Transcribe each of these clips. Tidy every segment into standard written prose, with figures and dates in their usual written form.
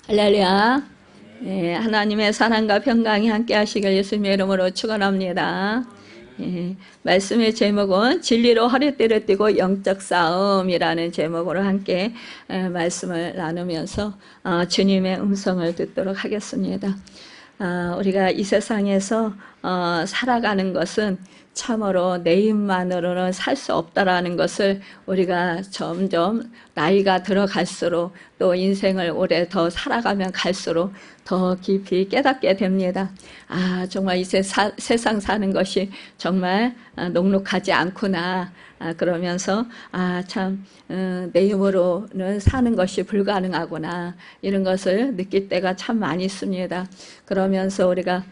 할렐루야. 예, 하나님의 사랑과 평강이 함께 하시길 예수님의 이름으로 축원합니다. 예, 말씀의 제목은 진리로 허리띠를 띠고 영적 싸움이라는 제목으로 함께 말씀을 나누면서 주님의 음성을 듣도록 하겠습니다. 우리가 이 세상에서 살아가는 것은 참으로 내 힘만으로는 살 수 없다라는 것을 우리가 점점 나이가 들어갈수록 또 인생을 오래 더 살아가면 갈수록 더 깊이 깨닫게 됩니다. 정말 이 세상 사는 것이 정말 녹록하지 않구나. 그러면서 참 내 힘으로는 사는 것이 불가능하구나. 이런 것을 느낄 때가 참 많이 있습니다. 그러면서 우리가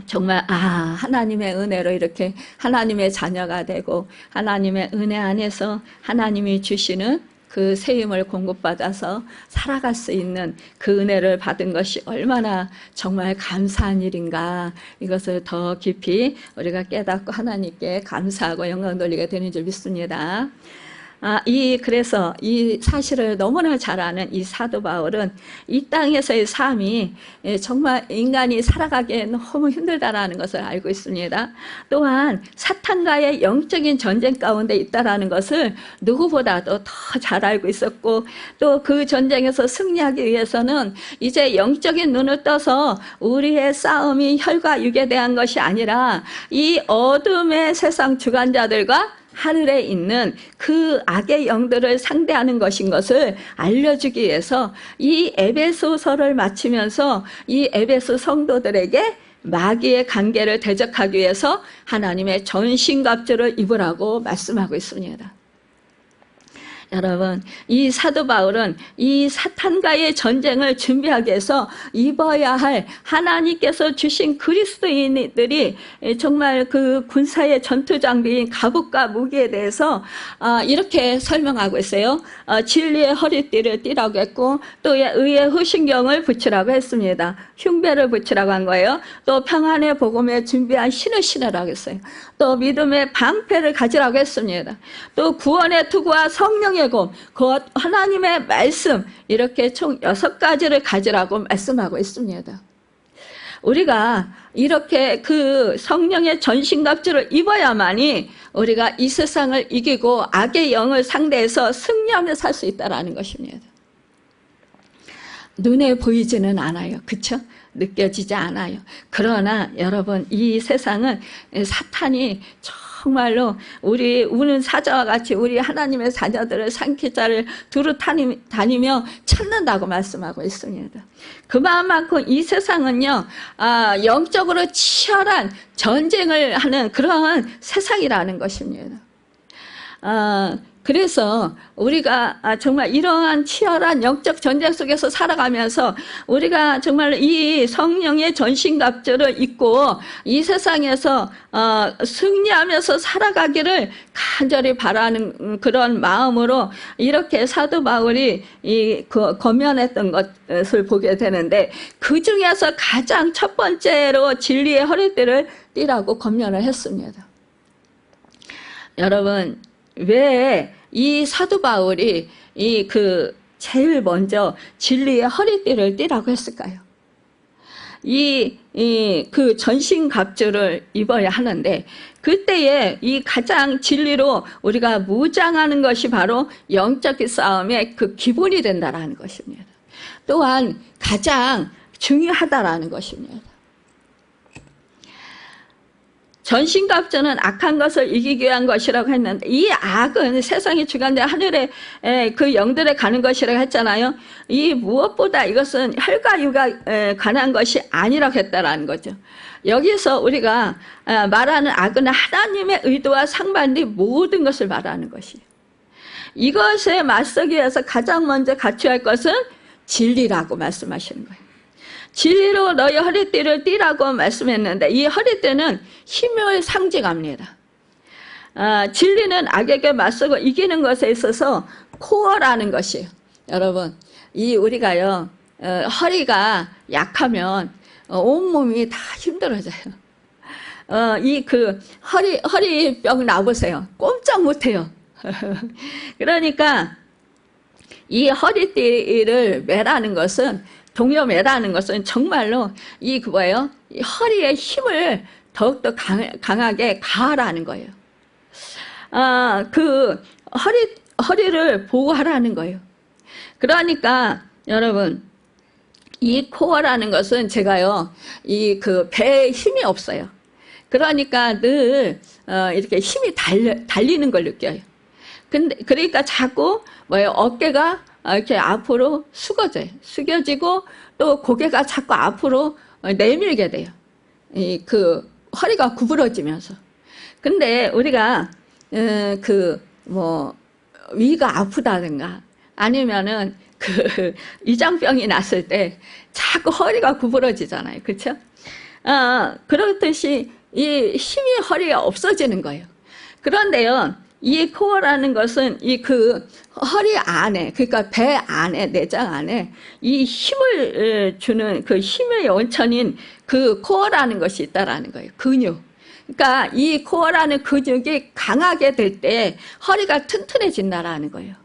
정말 하나님의 은혜로 이렇게 하나님의 자녀가 되고 하나님의 은혜 안에서 하나님이 주시는 그 새 힘을 공급받아서 살아갈 수 있는 그 은혜를 받은 것이 얼마나 정말 감사한 일인가, 이것을 더 깊이 우리가 깨닫고 하나님께 감사하고 영광 돌리게 되는 줄 믿습니다. 그래서 이 사실을 너무나 잘 아는 이 사도 바울은 이 땅에서의 삶이 정말 인간이 살아가기에 너무 힘들다라는 것을 알고 있습니다. 또한 사탄과의 영적인 전쟁 가운데 있다라는 것을 누구보다도 더 잘 알고 있었고, 또 그 전쟁에서 승리하기 위해서는 이제 영적인 눈을 떠서 우리의 싸움이 혈과 육에 대한 것이 아니라 이 어둠의 세상 주관자들과 하늘에 있는 그 악의 영들을 상대하는 것인 것을 알려주기 위해서 이 에베소서를 마치면서 이 에베소 성도들에게 마귀의 관계를 대적하기 위해서 하나님의 전신갑주를 입으라고 말씀하고 있습니다. 여러분, 이 사도 바울은 이 사탄과의 전쟁을 준비하기 위해서 입어야 할 하나님께서 주신 그리스도인들이 정말 그 군사의 전투 장비인 갑옷과 무기에 대해서 이렇게 설명하고 있어요. 진리의 허리띠를 띠라고 했고, 또 의의 후신경을 붙이라고 했습니다. 흉배를 붙이라고 한 거예요. 또 평안의 복음에 준비한 신을 신으라고 했어요. 또 믿음의 방패를 가지라고 했습니다. 또 구원의 투구와 성령의 곧 하나님의 말씀, 이렇게 총 6가지를 가지라고 말씀하고 있습니다. 우리가 이렇게 그 성령의 전신갑주를 입어야만이 우리가 이 세상을 이기고 악의 영을 상대해서 승리하며 살 수 있다는 것입니다. 눈에 보이지는 않아요. 그렇죠? 느껴지지 않아요. 그러나 여러분, 이 세상은 사탄이 정말로 우리 우는 사자와 같이 우리 하나님의 자녀들을 산기자를 두루 다니며 찾는다고 말씀하고 있습니다. 그 마음만큼 이 세상은요, 영적으로 치열한 전쟁을 하는 그런 세상이라는 것입니다. 그래서 우리가 정말 이러한 치열한 영적 전쟁 속에서 살아가면서 우리가 정말 이 성령의 전신갑주를 입고 이 세상에서 승리하면서 살아가기를 간절히 바라는 그런 마음으로 이렇게 사도 바울이 권면했던 것을 보게 되는데, 그 중에서 가장 첫 번째로 진리의 허리띠를 띠라고 권면을 했습니다. 여러분, 왜 이 사도 바울이 제일 먼저 진리의 허리띠를 띠라고 했을까요? 그 전신갑주를 입어야 하는데, 그때에 이 가장 진리로 우리가 무장하는 것이 바로 영적 싸움의 그 기본이 된다라는 것입니다. 또한 가장 중요하다라는 것입니다. 전신갑주는 악한 것을 이기기 위한 것이라고 했는데, 이 악은 세상의 주관자 하늘의 그 영들에 가는 것이라고 했잖아요. 이 무엇보다 이것은 혈과 육에 관한 것이 아니라고 했다라는 거죠. 여기서 우리가 말하는 악은 하나님의 의도와 상반된 모든 것을 말하는 것이에요. 이것에 맞서기 위해서 가장 먼저 갖춰야 할 것은 진리라고 말씀하시는 거예요. 진리로 너희 허리띠를 띠라고 말씀했는데, 이 허리띠는 힘을 상징합니다. 진리는 악에게 맞서고 이기는 것에 있어서 코어라는 것이에요. 여러분, 우리가요, 허리가 약하면 온몸이 다 힘들어져요. 허리병 나보세요. 꼼짝 못해요. 그러니까 이 허리띠를 매라는 것은, 동요 매라는 것은 정말로 이 뭐예요? 이 허리에 힘을 더욱더 강하게 가하라는 거예요. 그 허리를 보호하라는 거예요. 그러니까 여러분, 이 코어라는 것은 제가요, 이 그 배에 힘이 없어요. 그러니까 늘 이렇게 힘이 달리는 걸 느껴요. 근데 그러니까 자꾸 뭐예요? 어깨가 이렇게 앞으로 숙여지고 또 고개가 자꾸 앞으로 내밀게 돼요. 이 그 허리가 구부러지면서. 근데 우리가 그 뭐 위가 아프다든가 아니면은 그 위장병이 났을 때 자꾸 허리가 구부러지잖아요. 그렇죠? 그렇듯이 이 힘이 허리에 없어지는 거예요. 그런데요, 이 코어라는 것은 이 그 허리 안에, 그러니까 배 안에, 내장 안에 이 힘을 주는 그 힘의 원천인 그 코어라는 것이 있다라는 거예요. 근육. 그러니까 이 코어라는 근육이 강하게 될 때 허리가 튼튼해진다라는 거예요.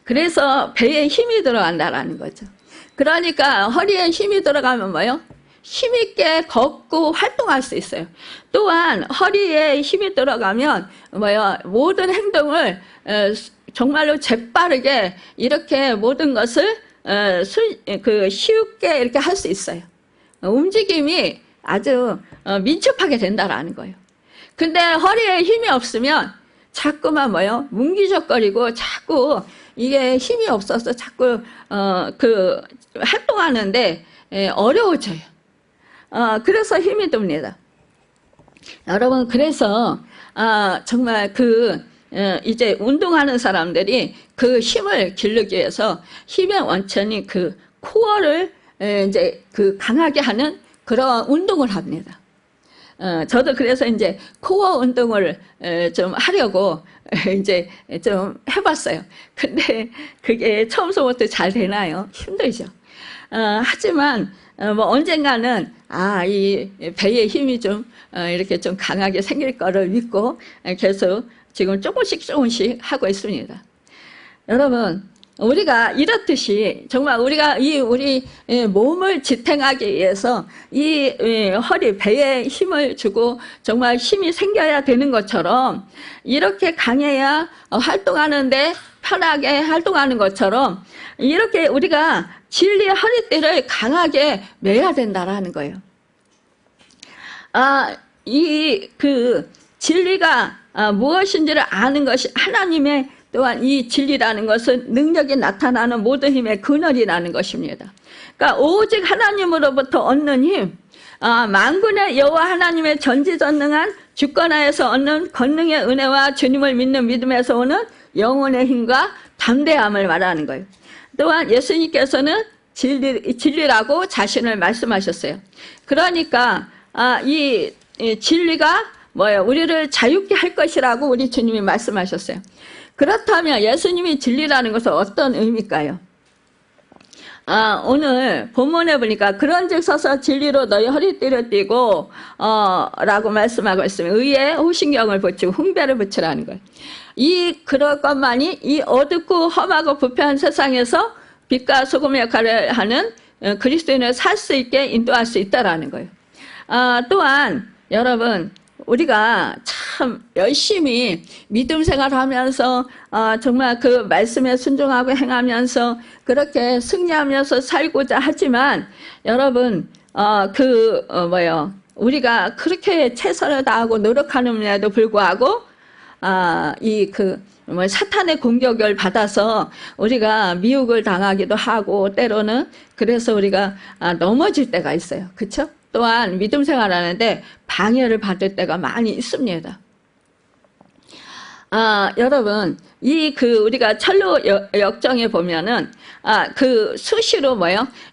그래서 배에 힘이 들어간다라는 거죠. 그러니까 허리에 힘이 들어가면 뭐요? 힘있게 걷고 활동할 수 있어요. 또한 허리에 힘이 들어가면 뭐요? 모든 행동을 정말로 재빠르게 이렇게 모든 것을 쉽게 이렇게 할 수 있어요. 움직임이 아주 민첩하게 된다라는 거예요. 근데 허리에 힘이 없으면 자꾸만 뭐요? 뭉기적거리고 자꾸 이게 힘이 없어서 자꾸 그 활동하는데 어려워져요. 그래서 힘이 듭니다. 여러분, 그래서 정말 이제 운동하는 사람들이 그 힘을 기르기 위해서 힘의 원천이 그 코어를 이제 그 강하게 하는 그런 운동을 합니다. 저도 그래서 이제 코어 운동을 좀 하려고 이제 좀 해봤어요. 근데 그게 처음서부터 잘 되나요? 힘들죠. 하지만 뭐 언젠가는 이 배의 힘이 좀 이렇게 좀 강하게 생길 거를 믿고 계속 지금 조금씩 하고 있습니다. 여러분, 우리가 이렇듯이 정말 우리가 우리 몸을 지탱하기 위해서 이 허리, 배에 힘을 주고 정말 힘이 생겨야 되는 것처럼 이렇게 강해야 활동하는데 편하게 활동하는 것처럼 이렇게 우리가 진리의 허리띠를 강하게 매야 된다라는 거예요. 진리가 무엇인지를 아는 것이 하나님의 또한 이 진리라는 것은 능력이 나타나는 모든 힘의 근원이라는 것입니다. 그러니까 오직 하나님으로부터 얻는 힘, 만군의 여호와 하나님의 전지전능한 주권하에서 얻는 권능의 은혜와 주님을 믿는 믿음에서 오는 영혼의 힘과 담대함을 말하는 거예요. 또한 예수님께서는 진리라고 자신을 말씀하셨어요. 그러니까 이 진리가 뭐예요? 우리를 자유케 할 것이라고 우리 주님이 말씀하셨어요. 그렇다면 예수님이 진리라는 것은 어떤 의미일까요? 오늘 본문에 보니까 그런즉 서서 진리로 너희 허리띠를 띠고 라고 말씀하고 있으면 의에 호신경을 붙이고 훈배를 붙이라는 거예요. 그럴 것만이 이 어둡고 험하고 부패한 세상에서 빛과 소금의 역할을 하는 그리스도인을 살 수 있게 인도할 수 있다라는 거예요. 또한 여러분, 우리가 참 열심히 믿음 생활하면서 정말 그 말씀에 순종하고 행하면서 그렇게 승리하면서 살고자 하지만 여러분 우리가 그렇게 최선을 다하고 노력하는데도 불구하고 사탄의 공격을 받아서 우리가 미혹을 당하기도 하고 때로는 그래서 우리가 넘어질 때가 있어요. 그렇죠? 또한 믿음 생활하는데 방해를 받을 때가 많이 있습니다. 여러분, 우리가 철로 역정에 보면은, 수시로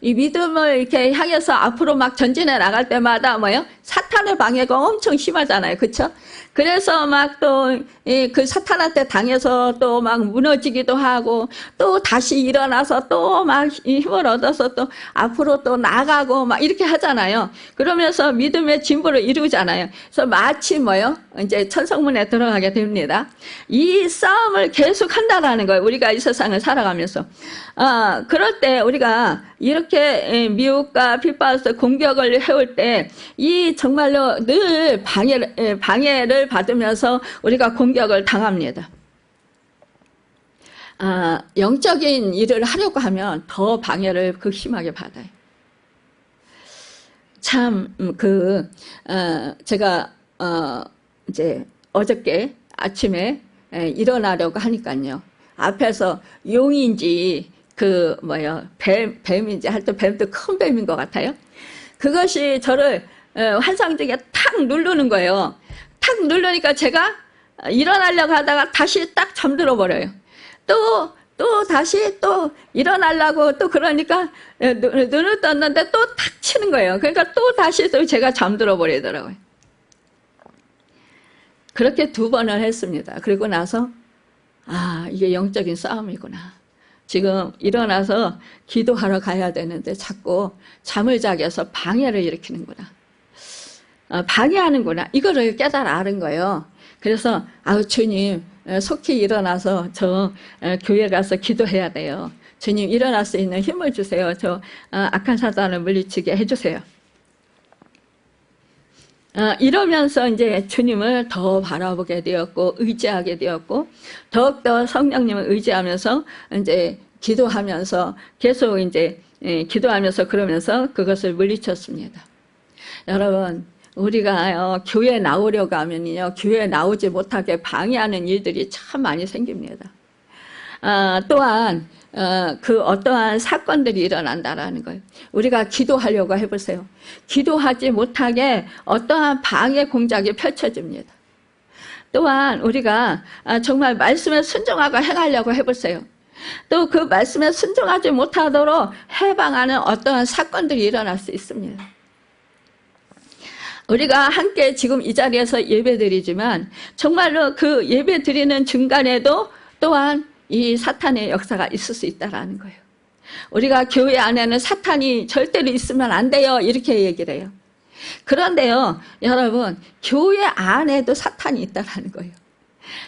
이 믿음을 이렇게 향해서 앞으로 막 전진해 나갈 때마다 사탄의 방해가 엄청 심하잖아요. 그쵸? 그래서 막 또, 그 사탄한테 당해서 또 막 무너지기도 하고, 또 다시 일어나서 또 막 힘을 얻어서 또 앞으로 또 나가고 막 이렇게 하잖아요. 그러면서 믿음의 진보를 이루잖아요. 그래서 마치 이제 천성문에 들어가게 됩니다. 이 싸움을 계속 한다라는 거예요. 우리가 이 세상을 살아가면서. 그럴 때 우리가 이렇게 미혹과 핍박에서 공격을 해올 때 이 정말로 늘 방해를 받으면서 우리가 공격을 당합니다. 영적인 일을 하려고 하면 더 방해를 극심하게 받아요. 참, 제가, 이제, 어저께 아침에 일어나려고 하니까요. 앞에서 용인지, 뱀인지, 하여튼 뱀도 큰 뱀인 것 같아요. 그것이 저를 환상적에 탁 누르는 거예요. 탁 누르니까 제가 일어나려고 하다가 다시 딱 잠들어 버려요. 또 다시 또 일어나려고 또 그러니까 눈을 떴는데 또 탁 치는 거예요. 그러니까 또 다시 또 제가 잠들어 버리더라고요. 그렇게 2번을 했습니다. 그리고 나서 이게 영적인 싸움이구나. 지금 일어나서 기도하러 가야 되는데 자꾸 잠을 자게 해서 방해를 일으키는구나. 방해하는구나. 이거를 깨달아 아는 거예요. 그래서 주님 속히 일어나서 저 교회 가서 기도해야 돼요. 주님 일어날 수 있는 힘을 주세요. 저 악한 사단을 물리치게 해주세요. 이러면서 이제 주님을 더 바라보게 되었고 의지하게 되었고 더욱더 성령님을 의지하면서 이제 기도하면서 계속 이제 기도하면서 그러면서 그것을 물리쳤습니다. 여러분 우리가 교회 나오려고 하면요 교회 나오지 못하게 방해하는 일들이 참 많이 생깁니다. 또한 그 어떠한 사건들이 일어난다라는 거예요. 우리가 기도하려고 해보세요. 기도하지 못하게 어떠한 방해 공작이 펼쳐집니다. 또한 우리가 정말 말씀에 순종하고 행하려고 해보세요. 또 그 말씀에 순종하지 못하도록 해방하는 어떠한 사건들이 일어날 수 있습니다. 우리가 함께 지금 이 자리에서 예배드리지만 정말로 그 예배드리는 중간에도 또한 이 사탄의 역사가 있을 수 있다는 거예요. 우리가 교회 안에는 사탄이 절대로 있으면 안 돼요 이렇게 얘기를 해요. 그런데요 여러분 교회 안에도 사탄이 있다는 거예요.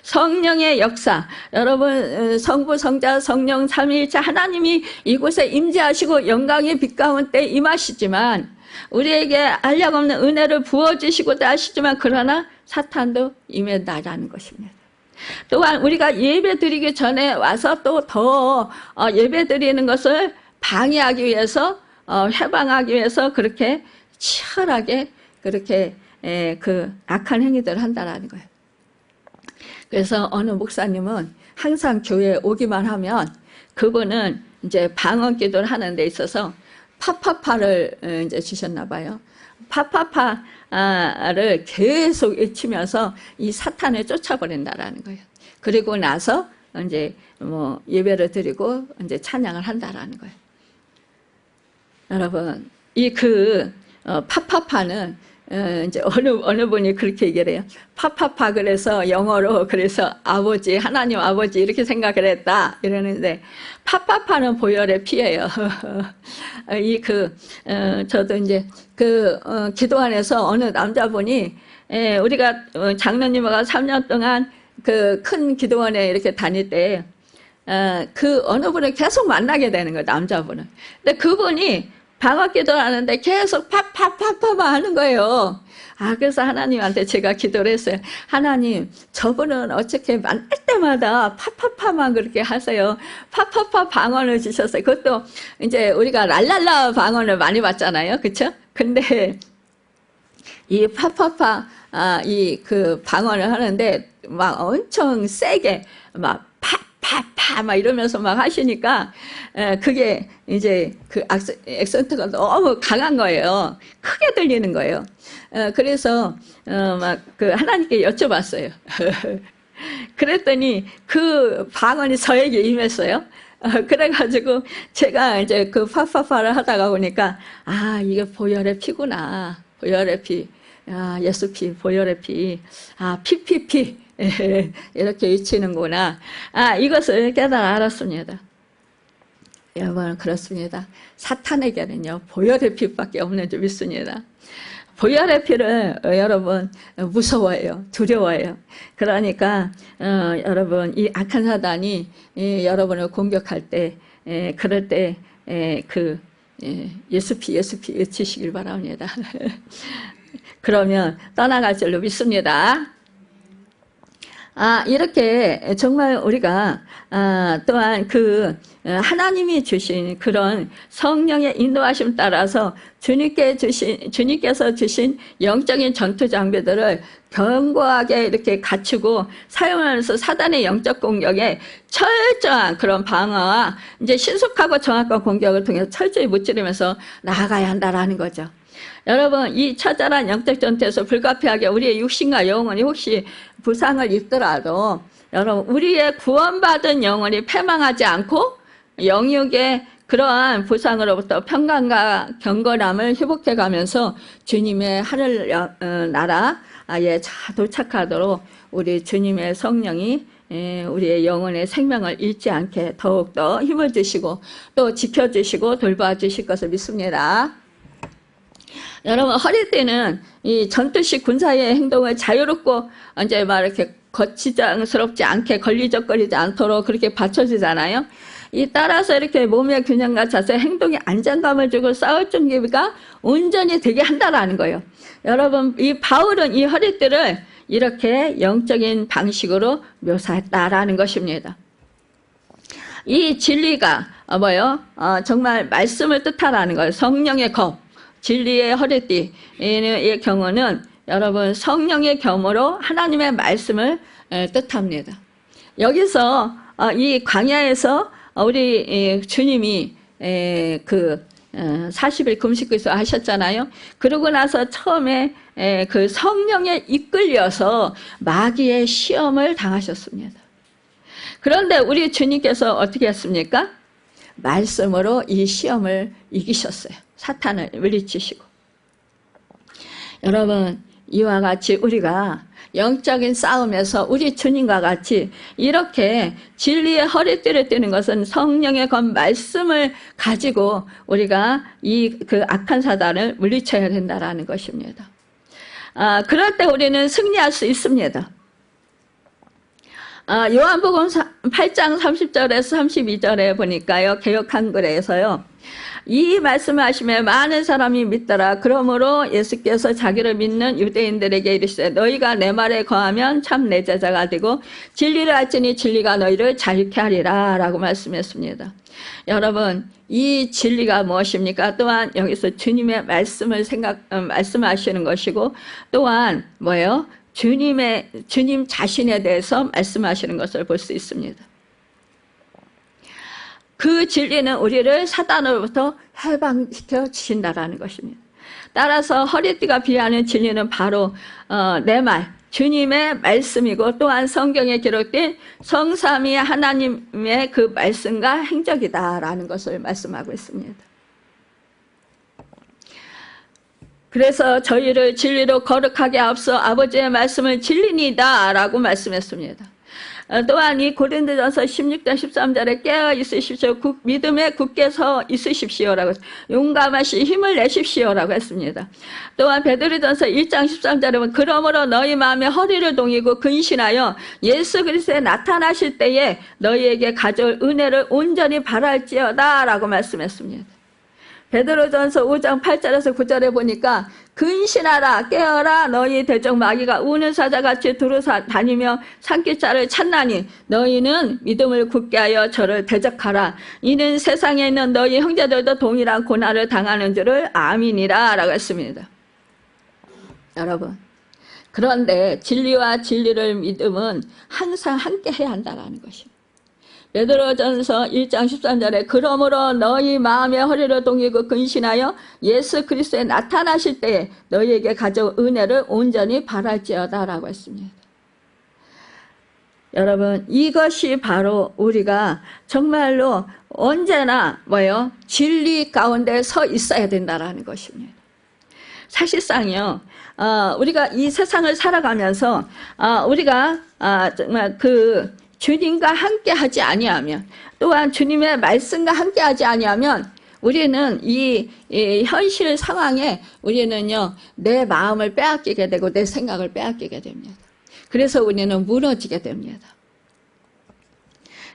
성령의 역사 여러분 성부 성자 성령 삼위일체 하나님이 이곳에 임재하시고 영광의 빛 가운데 임하시지만 우리에게 알약없는 은혜를 부어주시고도 하시지만 그러나 사탄도 임한다라는 것입니다. 또한 우리가 예배 드리기 전에 와서 또 더 예배 드리는 것을 방해하기 위해서 해방하기 위해서 그렇게 치열하게 그렇게 그 악한 행위들을 한다라는 거예요. 그래서 어느 목사님은 항상 교회에 오기만 하면 그분은 이제 방언 기도를 하는 데 있어서 파파파를 이제 주셨나 봐요. 파파파를 계속 외치면서 이 사탄을 쫓아버린다라는 거예요. 그리고 나서 이제 뭐 예배를 드리고 이제 찬양을 한다라는 거예요. 여러분, 이 파파파는 이제 어느 분이 그렇게 얘기를 해요. 파파파 그래서 영어로 그래서 아버지 하나님 아버지 이렇게 생각을 했다 이러는데 파파파는 보혈의 피예요. 저도 이제 기도 안에서 어느 남자분이 우리가 장로님과 3년 동안 그 큰 기도원에 이렇게 다닐 때 그 어느 분을 계속 만나게 되는 거예요. 남자분은. 근데 그분이 방언 기도를 하는데 계속 파파파파만 하는 거예요. 그래서 하나님한테 제가 기도를 했어요. 하나님, 저분은 어떻게 만날 때마다 파파파만 그렇게 하세요. 파파파 방언을 주셨어요. 그것도 이제 우리가 랄랄라 방언을 많이 받잖아요. 그쵸? 근데 이 파파파, 그 방언을 하는데 막 엄청 세게 막 파파 막 이러면서 막 하시니까 그게 이제 그 액센트가 너무 강한 거예요. 크게 들리는 거예요. 그래서 막 그 하나님께 여쭤봤어요. 그랬더니 그 방언이 저에게 임했어요. 그래가지고 제가 이제 그 파파파를 하다가 보니까 이게 보혈의 피구나. 보혈의 피. 예수 피, 보혈의 피. 피피피. 이렇게 외치는구나. 이것을 깨달아 알았습니다. 여러분, 그렇습니다. 사탄에게는요, 보혈의 피밖에 없는 줄 믿습니다. 보혈의 피를 여러분 무서워해요. 두려워해요. 그러니까 여러분 이 악한 사단이 여러분을 공격할 때 그럴 때 예수피 외치시길 바랍니다. 그러면 떠나갈 줄로 믿습니다. 이렇게 정말 우리가 또한 하나님이 주신 그런 성령의 인도하심 따라서 주님께서 주신 영적인 전투 장비들을 견고하게 이렇게 갖추고 사용하면서 사단의 영적 공격에 철저한 그런 방어와 이제 신속하고 정확한 공격을 통해서 철저히 무찌르면서 나아가야 한다라는 거죠. 여러분 이 처절한 영적 전투에서 불가피하게 우리의 육신과 영혼이 혹시 부상을 입더라도 여러분 우리의 구원받은 영혼이 패망하지 않고 영육의 그러한 부상으로부터 평강과 경건함을 회복해가면서 주님의 하늘 나라에 도착하도록 우리 주님의 성령이 우리의 영혼의 생명을 잃지 않게 더욱더 힘을 주시고 또 지켜주시고 돌봐주실 것을 믿습니다. 여러분 허리띠는 이 전투식 군사의 행동을 자유롭고 이제 막 이렇게 거치장스럽지 않게 걸리적거리지 않도록 그렇게 받쳐주잖아요. 이 따라서 이렇게 몸의 균형과 자세, 행동에 안정감을 주고 싸울 준비가 온전히 되게 한다라는 거예요. 여러분 이 바울은 이 허리띠를 이렇게 영적인 방식으로 묘사했다라는 것입니다. 이 진리가 정말 말씀을 뜻하라는 거예요. 성령의 검. 진리의 허리띠의 경우는 여러분 성령의 검으로 하나님의 말씀을 뜻합니다. 여기서 이 광야에서 우리 주님이 40일 금식기도 하셨잖아요. 그러고 나서 처음에 그 성령에 이끌려서 마귀의 시험을 당하셨습니다. 그런데 우리 주님께서 어떻게 했습니까? 말씀으로 이 시험을 이기셨어요. 사탄을 물리치시고. 여러분 이와 같이 우리가 영적인 싸움에서 우리 주님과 같이 이렇게 진리의 허리띠를 띠는 것은 성령의 건 말씀을 가지고 우리가 그 악한 사단을 물리쳐야 된다라는 것입니다. 그럴 때 우리는 승리할 수 있습니다. 요한복음 8장 30절에서 32절에 보니까요. 개역 한글에서요. 이 말씀을 하시며 많은 사람이 믿더라. 그러므로 예수께서 자기를 믿는 유대인들에게 이르시되 너희가 내 말에 거하면 참 내 제자가 되고 진리를 알지니 진리가 너희를 자유케 하리라 라고 말씀했습니다. 여러분 이 진리가 무엇입니까? 또한 여기서 주님의 말씀을 말씀하시는 것이고 또한 뭐예요? 주님 자신에 대해서 말씀하시는 것을 볼 수 있습니다. 그 진리는 우리를 사단으로부터 해방시켜 주신다라는 것입니다. 따라서 허리띠가 비하는 진리는 바로 내 말, 주님의 말씀이고 또한 성경에 기록된 성삼위 하나님의 그 말씀과 행적이다라는 것을 말씀하고 있습니다. 그래서 저희를 진리로 거룩하게 앞서 아버지의 말씀을 진리니다 라고 말씀했습니다. 또한 이 고린도전서 16장 13절에 깨어 있으십시오. 믿음에 굳게 서 있으십시오라고 용감하시 힘을 내십시오라고 했습니다. 또한 베드로전서 1장 13절에 보면 그러므로 너희 마음에 허리를 동이고 근신하여 예수 그리스도에 나타나실 때에 너희에게 가져올 은혜를 온전히 바랄지어다 라고 말씀했습니다. 베드로전서 5장 8절에서 9절에 보니까 근신하라 깨어라 너희 대적 마귀가 우는 사자같이 두루 다니며 산기차를 찾나니 너희는 믿음을 굳게 하여 저를 대적하라. 이는 세상에 있는 너희 형제들도 동일한 고난을 당하는 줄을 아미니라 라고 했습니다. 여러분 그런데 진리와 진리를 믿음은 항상 함께 해야 한다는 것입니다. 베드로전서 1장 13절에 그러므로 너희 마음의 허리를 동이고 근신하여 예수 그리스도에 나타나실 때에 너희에게 가져온 은혜를 온전히 바랄지어다 라고 했습니다. 여러분 이것이 바로 우리가 정말로 언제나 진리 가운데 서 있어야 된다는 것입니다. 사실상요 우리가 이 세상을 살아가면서 우리가 정말 주님과 함께 하지 아니하면 또한 주님의 말씀과 함께 하지 아니하면 우리는 이 현실 상황에 우리는요, 내 마음을 빼앗기게 되고 내 생각을 빼앗기게 됩니다. 그래서 우리는 무너지게 됩니다.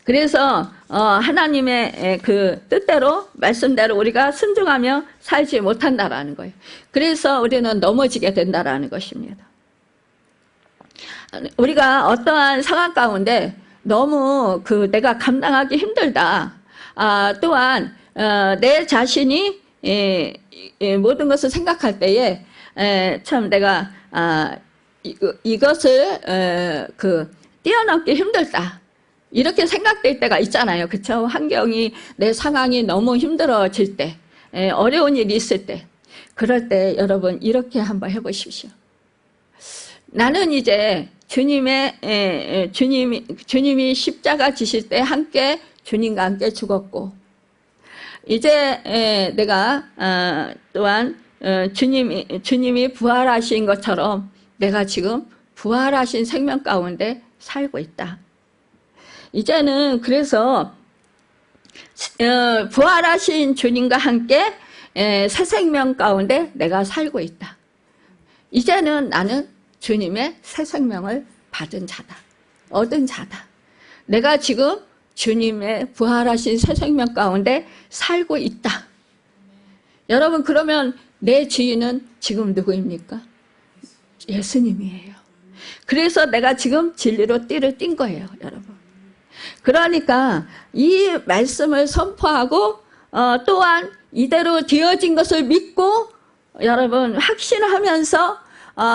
그래서 하나님의 그 뜻대로 말씀대로 우리가 순종하며 살지 못한다라는 거예요. 그래서 우리는 넘어지게 된다라는 것입니다. 우리가 어떠한 상황 가운데 너무 내가 감당하기 힘들다. 또한 내 자신이 모든 것을 생각할 때에 참 내가 이것을 뛰어넘기 힘들다. 이렇게 생각될 때가 있잖아요. 그렇죠? 환경이 내 상황이 너무 힘들어질 때, 어려운 일이 있을 때, 그럴 때 여러분 이렇게 한번 해보십시오. 나는 이제 주님이 십자가 지실 때 함께 주님과 함께 죽었고, 이제 내가 또한 주님이 부활하신 것처럼 내가 지금 부활하신 생명 가운데 살고 있다. 이제는 그래서 부활하신 주님과 함께 새 생명 가운데 내가 살고 있다. 이제는 나는 주님의 새 생명을 받은 자다. 얻은 자다. 내가 지금 주님의 부활하신 새 생명 가운데 살고 있다. 여러분, 그러면 내 주인은 지금 누구입니까? 예수님이에요. 그래서 내가 지금 진리로 띠를 띈 거예요, 여러분. 그러니까 이 말씀을 선포하고 또한 이대로 되어진 것을 믿고 여러분 확신하면서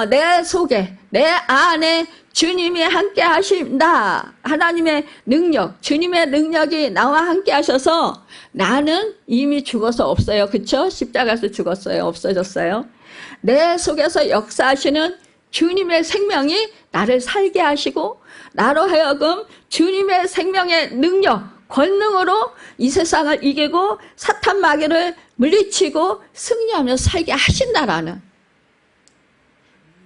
내 속에 내 안에 주님이 함께 하신다. 하나님의 능력, 주님의 능력이 나와 함께 하셔서 나는 이미 죽어서 없어요. 그렇죠? 십자가에서 죽었어요. 없어졌어요. 내 속에서 역사하시는 주님의 생명이 나를 살게 하시고 나로 하여금 주님의 생명의 능력, 권능으로 이 세상을 이기고 사탄 마귀를 물리치고 승리하며 살게 하신다라는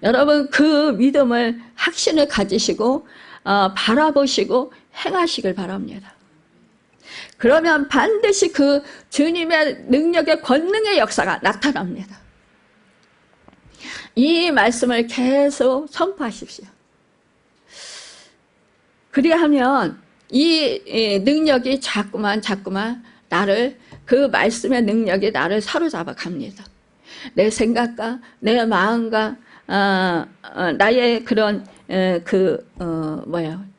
여러분 그 믿음을 확신을 가지시고 바라보시고 행하시길 바랍니다. 그러면 반드시 그 주님의 능력의 권능의 역사가 나타납니다. 이 말씀을 계속 선포하십시오. 그리하면 이 능력이 자꾸만 나를 그 말씀의 능력이 나를 사로잡아 갑니다. 내 생각과 내 마음과 나의 그런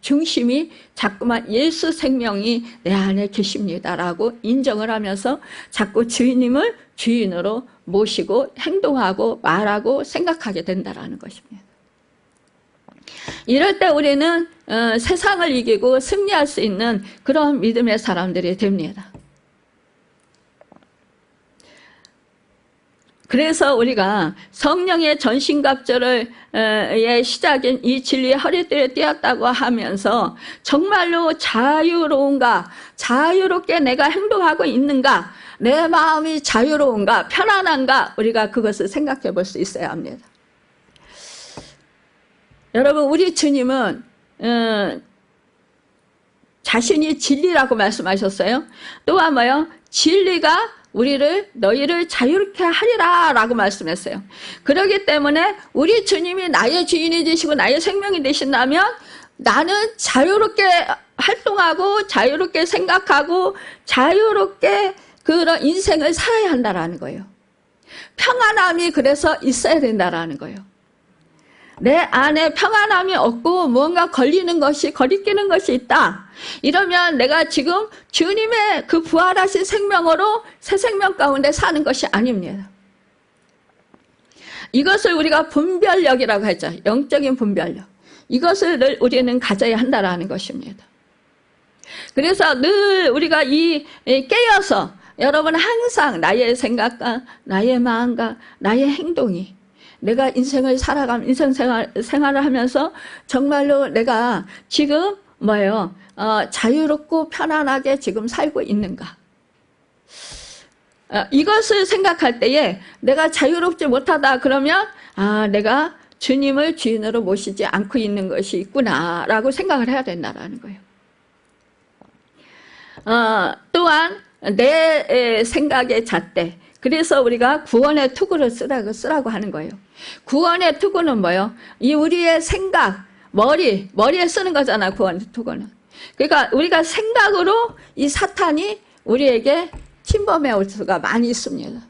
중심이 자꾸만 예수 생명이 내 안에 계십니다라고 인정을 하면서 자꾸 주님을 주인으로 모시고 행동하고 말하고 생각하게 된다라는 것입니다. 이럴 때 우리는 세상을 이기고 승리할 수 있는 그런 믿음의 사람들이 됩니다. 그래서 우리가 성령의 전신갑주의 시작인 이 진리의 허리띠를 띄었다고 하면서 정말로 자유로운가, 자유롭게 내가 행동하고 있는가, 내 마음이 자유로운가, 편안한가, 우리가 그것을 생각해 볼 수 있어야 합니다. 여러분, 우리 주님은 자신이 진리라고 말씀하셨어요. 또한 뭐요? 진리가 너희를 자유롭게 하리라 라고 말씀했어요. 그렇기 때문에 우리 주님이 나의 주인이 되시고 나의 생명이 되신다면 나는 자유롭게 활동하고 자유롭게 생각하고 자유롭게 그런 인생을 살아야 한다라는 거예요. 평안함이 그래서 있어야 된다라는 거예요. 내 안에 평안함이 없고 무언가 거리끼는 것이 있다. 이러면 내가 지금 주님의 그 부활하신 생명으로 새 생명 가운데 사는 것이 아닙니다. 이것을 우리가 분별력이라고 하죠. 영적인 분별력. 이것을 우리는 가져야 한다라는 것입니다. 그래서 늘 우리가 깨어서 여러분 항상 나의 생각과 나의 마음과 나의 행동이 내가 인생을 살아가면 인생 생활을 하면서 정말로 내가 지금 자유롭고 편안하게 지금 살고 있는가? 이것을 생각할 때에 내가 자유롭지 못하다 그러면 내가 주님을 주인으로 모시지 않고 있는 것이 있구나라고 생각을 해야 된다라는 거예요. 또한 내 생각의 잣대. 그래서 우리가 구원의 투구를 쓰라고 하는 거예요. 구원의 투구는 뭐예요? 이 우리의 생각, 머리에 쓰는 거잖아, 구원의 투구는. 그러니까 우리가 생각으로 이 사탄이 우리에게 침범해 올 수가 많이 있습니다.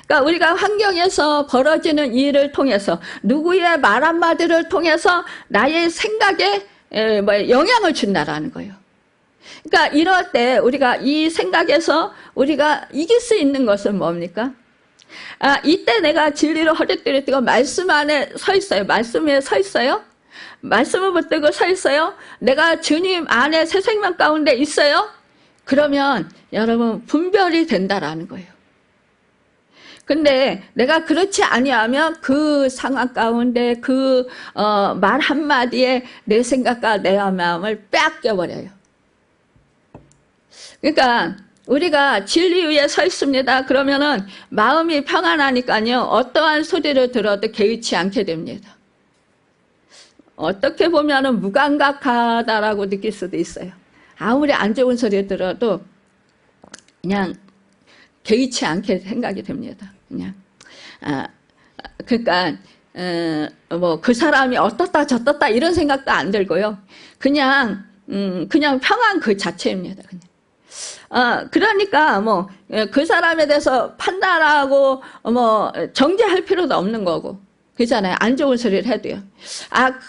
그러니까 우리가 환경에서 벌어지는 일을 통해서 누구의 말 한마디를 통해서 나의 생각에 영향을 준다라는 거예요. 그러니까 이럴 때 우리가 이 생각에서 우리가 이길 수 있는 것은 뭡니까? 이때 내가 진리로 허리띠를 띠고 말씀 안에 서 있어요. 말씀에 서 있어요. 말씀을 붙들고 서 있어요. 내가 주님 안에 새 생명 가운데 있어요. 그러면 여러분 분별이 된다라는 거예요. 근데 내가 그렇지 아니하면 그 상황 가운데 그 말 한마디에 내 생각과 내 마음을 빼앗겨버려요. 그러니까 우리가 진리 위에 서 있습니다. 그러면은 마음이 평안하니까요. 어떠한 소리를 들어도 개의치 않게 됩니다. 어떻게 보면은 무감각하다라고 느낄 수도 있어요. 아무리 안 좋은 소리 들어도 그냥 개의치 않게 생각이 됩니다. 그냥 그러니까 뭐 그 사람이 어떻다 저떻다 이런 생각도 안 들고요. 그냥 평안 그 자체입니다. 그냥. 그러니까 뭐 그 사람에 대해서 판단하고 뭐 정죄할 필요도 없는 거고. 그잖아요. 안 좋은 소리를 해도요.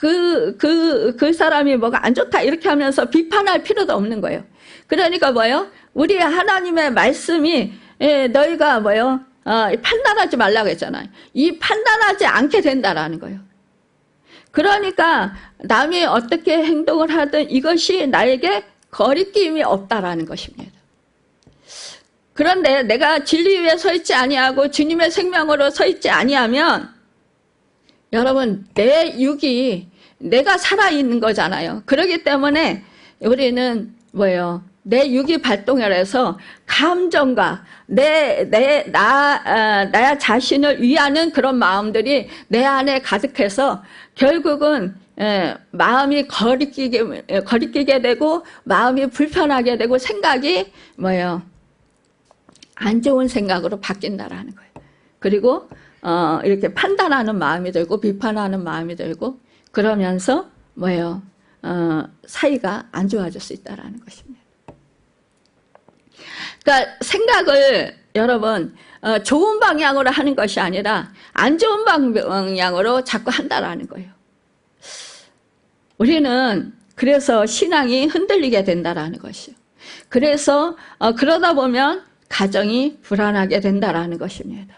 그 사람이 뭐가 안 좋다 이렇게 하면서 비판할 필요도 없는 거예요. 그러니까 뭐예요? 우리 하나님의 말씀이 너희가 뭐예요? 판단하지 말라고 했잖아요. 이 판단하지 않게 된다라는 거예요. 그러니까 남이 어떻게 행동을 하든 이것이 나에게 거리낌이 없다라는 것입니다. 그런데 내가 진리 위에 서 있지 아니하고 주님의 생명으로 서 있지 아니하면 여러분 내 육이 내가 살아있는 거잖아요. 그렇기 때문에 우리는 뭐예요? 내 육이 발동을 해서 감정과 나 자신을 위하는 그런 마음들이 내 안에 가득해서 결국은 마음이 거리끼게 되고 마음이 불편하게 되고 생각이 뭐예요? 안 좋은 생각으로 바뀐다라는 거예요. 그리고 이렇게 판단하는 마음이 들고 비판하는 마음이 들고 그러면서 뭐예요? 사이가 안 좋아질 수 있다라는 것입니다. 그러니까 생각을 여러분 좋은 방향으로 하는 것이 아니라 안 좋은 방향으로 자꾸 한다라는 거예요. 우리는 그래서 신앙이 흔들리게 된다라는 것이요. 그래서 그러다 보면 가정이 불안하게 된다라는 것입니다.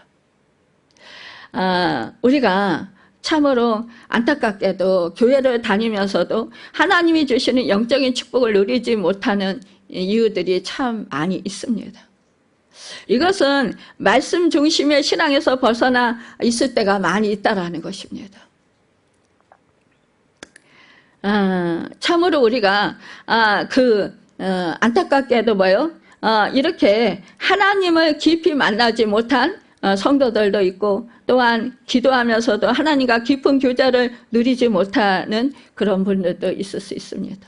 우리가 참으로 안타깝게도 교회를 다니면서도 하나님이 주시는 영적인 축복을 누리지 못하는 이유들이 참 많이 있습니다. 이것은 말씀 중심의 신앙에서 벗어나 있을 때가 많이 있다라는 것입니다. 참으로 우리가 안타깝게도 뭐요? 이렇게 하나님을 깊이 만나지 못한 성도들도 있고 또한 기도하면서도 하나님과 깊은 교제를 누리지 못하는 그런 분들도 있을 수 있습니다.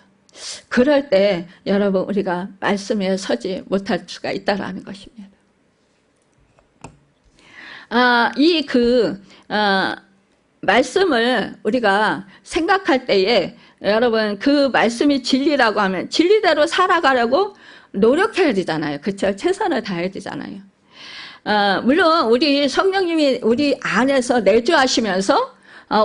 그럴 때 여러분 우리가 말씀에 서지 못할 수가 있다라는 것입니다. 말씀을 우리가 생각할 때에 여러분 그 말씀이 진리라고 하면 진리대로 살아가려고 노력해야 되잖아요. 그렇죠? 최선을 다해야 되잖아요. 물론 우리 성령님이 우리 안에서 내주하시면서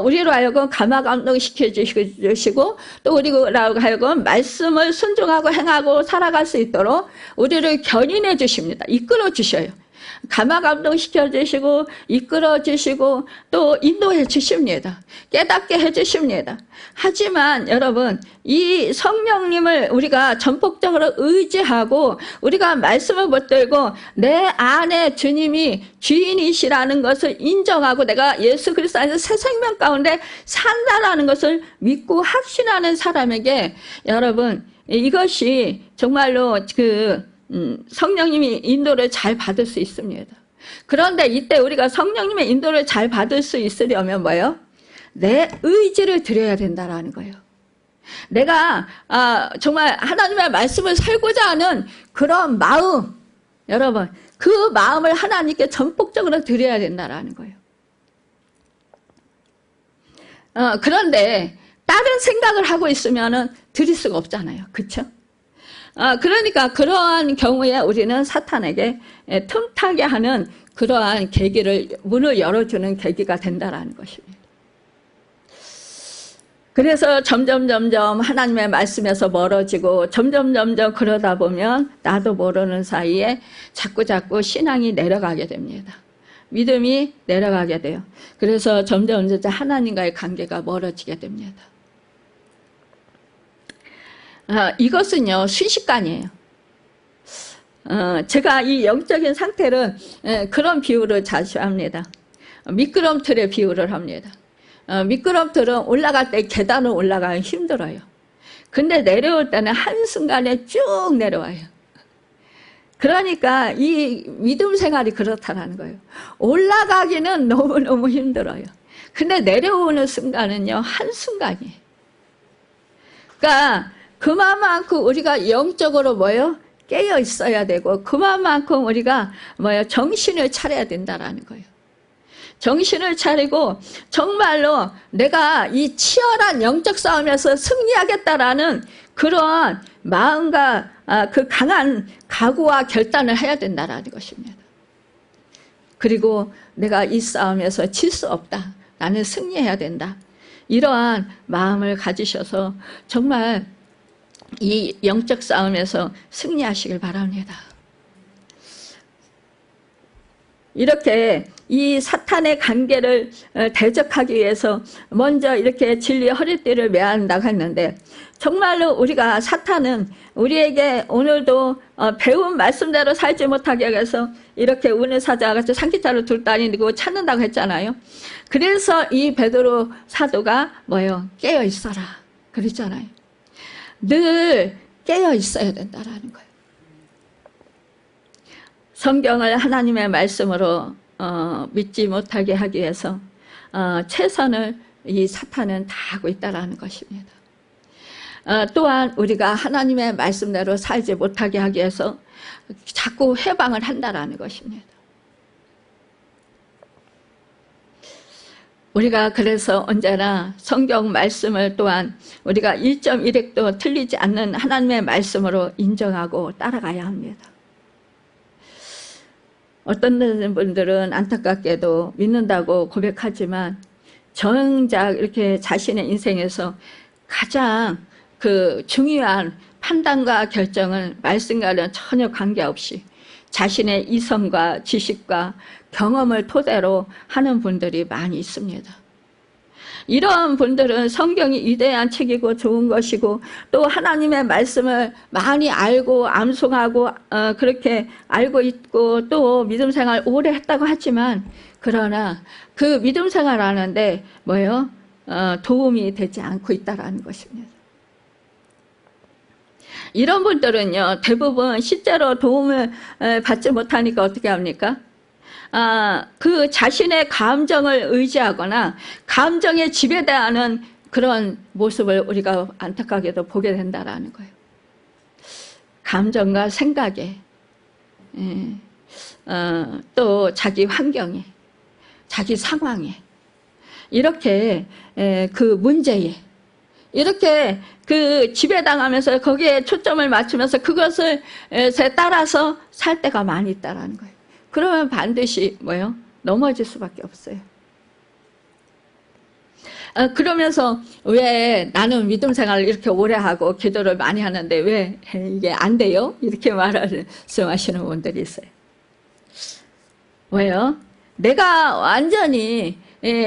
우리로 하여금 감화감동 시켜주시고 또 우리로 하여금 말씀을 순종하고 행하고 살아갈 수 있도록 우리를 견인해 주십니다. 이끌어 주셔요. 감화감동 시켜주시고 이끌어주시고 또 인도해 주십니다. 깨닫게 해주십니다. 하지만 여러분 이 성령님을 우리가 전폭적으로 의지하고 우리가 말씀을 붙들고 내 안에 주님이 주인이시라는 것을 인정하고 내가 예수 그리스도 안에서 새 생명 가운데 산다라는 것을 믿고 확신하는 사람에게 여러분 이것이 정말로 성령님이 인도를 잘 받을 수 있습니다. 그런데 이때 우리가 성령님의 인도를 잘 받을 수 있으려면 뭐예요? 내 의지를 드려야 된다라는 거예요. 내가 정말 하나님의 말씀을 살고자 하는 그런 마음, 여러분, 그 마음을 하나님께 전폭적으로 드려야 된다라는 거예요. 그런데 다른 생각을 하고 있으면은 드릴 수가 없잖아요. 그렇죠? 그러니까 그러한 경우에 우리는 사탄에게 틈타게 하는 그러한 계기를, 문을 열어주는 계기가 된다라는 것입니다. 그래서 점점 하나님의 말씀에서 멀어지고 점점 그러다 보면 나도 모르는 사이에 자꾸 신앙이 내려가게 됩니다. 믿음이 내려가게 돼요. 그래서 점점 하나님과의 관계가 멀어지게 됩니다. 이것은요, 순식간이에요. 제가 이 영적인 상태를 그런 비유를 자주 합니다. 미끄럼틀의 비유를 합니다. 미끄럼틀은 올라갈 때 계단을 올라가기 힘들어요. 근데 내려올 때는 한순간에 쭉 내려와요. 그러니까 이 믿음 생활이 그렇다는 거예요. 올라가기는 너무너무 힘들어요. 근데 내려오는 순간은요, 한순간이에요. 그러니까 그만큼 우리가 영적으로 깨어 있어야 되고, 그만큼 우리가 정신을 차려야 된다라는 거예요. 정신을 차리고 정말로 내가 이 치열한 영적 싸움에서 승리하겠다라는 그런 마음과 그 강한 각오와 결단을 해야 된다라는 것입니다. 그리고 내가 이 싸움에서 질 수 없다. 나는 승리해야 된다. 이러한 마음을 가지셔서 정말 이 영적 싸움에서 승리하시길 바랍니다. 이렇게 이 사탄의 관계를 대적하기 위해서 먼저 이렇게 진리의 허리띠를 매야 한다고 했는데, 정말로 우리가 사탄은 우리에게 오늘도 배운 말씀대로 살지 못하게 해서 이렇게 운의 사자와 같이 상기자로 둘 다니고 찾는다고 했잖아요. 그래서 이 베드로 사도가 깨어 있어라 그랬잖아요. 늘 깨어 있어야 된다라는 거예요. 성경을 하나님의 말씀으로 믿지 못하게 하기 위해서 최선을 이 사탄은 다하고 있다라는 것입니다. 또한 우리가 하나님의 말씀대로 살지 못하게 하기 위해서 자꾸 해방을 한다라는 것입니다. 우리가 그래서 언제나 성경 말씀을 또한 우리가 1.1획도 틀리지 않는 하나님의 말씀으로 인정하고 따라가야 합니다. 어떤 분들은 안타깝게도 믿는다고 고백하지만 정작 이렇게 자신의 인생에서 가장 그 중요한 판단과 결정을 말씀과는 전혀 관계없이 자신의 이성과 지식과 경험을 토대로 하는 분들이 많이 있습니다. 이런 분들은 성경이 위대한 책이고 좋은 것이고 또 하나님의 말씀을 많이 알고 암송하고 그렇게 알고 있고 또 믿음 생활 오래 했다고 하지만, 그러나 그 믿음 생활 하는데 도움이 되지 않고 있다는 것입니다. 이런 분들은요, 대부분 실제로 도움을 받지 못하니까 어떻게 합니까? 그 자신의 감정을 의지하거나 감정에 지배당하는 그런 모습을 우리가 안타깝게도 보게 된다라는 거예요. 감정과 생각에, 또 자기 환경에, 자기 상황에, 이렇게 그 문제에 이렇게 그 지배당하면서 거기에 초점을 맞추면서 그것을 따라서 살 때가 많이 있다라는 거예요. 그러면 반드시 넘어질 수밖에 없어요. 그러면서 왜 나는 믿음 생활을 이렇게 오래 하고 기도를 많이 하는데 왜 이게 안 돼요? 이렇게 말씀하시는 분들이 있어요. 왜요? 내가 완전히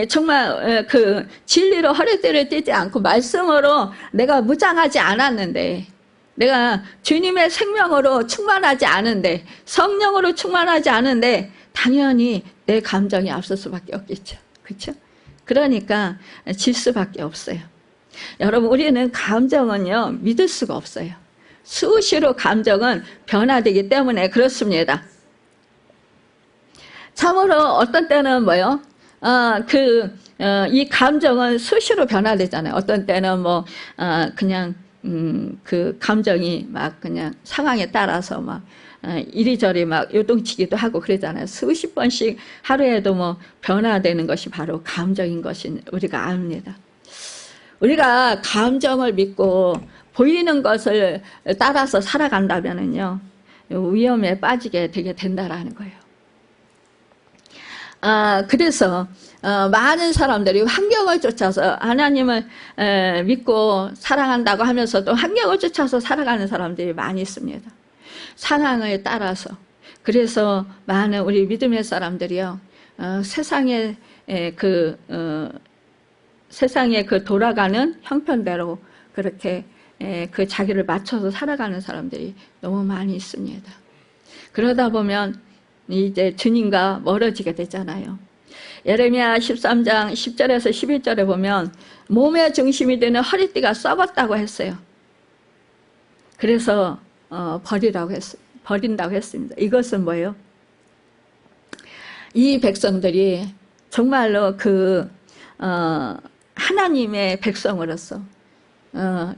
정말 그 진리로 허리띠를 띠지 않고 말씀으로 내가 무장하지 않았는데, 내가 주님의 생명으로 충만하지 않은데, 성령으로 충만하지 않은데 당연히 내 감정이 앞설 수밖에 없겠죠. 그렇죠? 그러니까 질 수밖에 없어요. 여러분, 우리는 감정은요 믿을 수가 없어요. 수시로 감정은 변화되기 때문에 그렇습니다. 참으로 어떤 때는 이 감정은 수시로 변화되잖아요. 어떤 때는 그냥 그 감정이 그냥 상황에 따라서 이리저리 막 요동치기도 하고 그러잖아요. 수십 번씩 하루에도 뭐 변화되는 것이 바로 감정인 것인 우리가 압니다. 우리가 감정을 믿고 보이는 것을 따라서 살아간다면은요, 위험에 빠지게 되게 된다라는 거예요. 그래서 많은 사람들이 환경을 쫓아서 하나님을 믿고 사랑한다고 하면서도 환경을 쫓아서 살아가는 사람들이 많이 있습니다. 상황을 따라서. 그래서 많은 우리 믿음의 사람들이요, 세상에 그 돌아가는 형편대로 그렇게 그 자기를 맞춰서 살아가는 사람들이 너무 많이 있습니다. 그러다 보면 이제 주님과 멀어지게 되잖아요. 예레미야 13장 10절에서 11절에 보면 몸의 중심이 되는 허리띠가 썩었다고 했어요. 그래서 버린다고 했습니다. 이것은 뭐예요? 이 백성들이 정말로 하나님의 백성으로서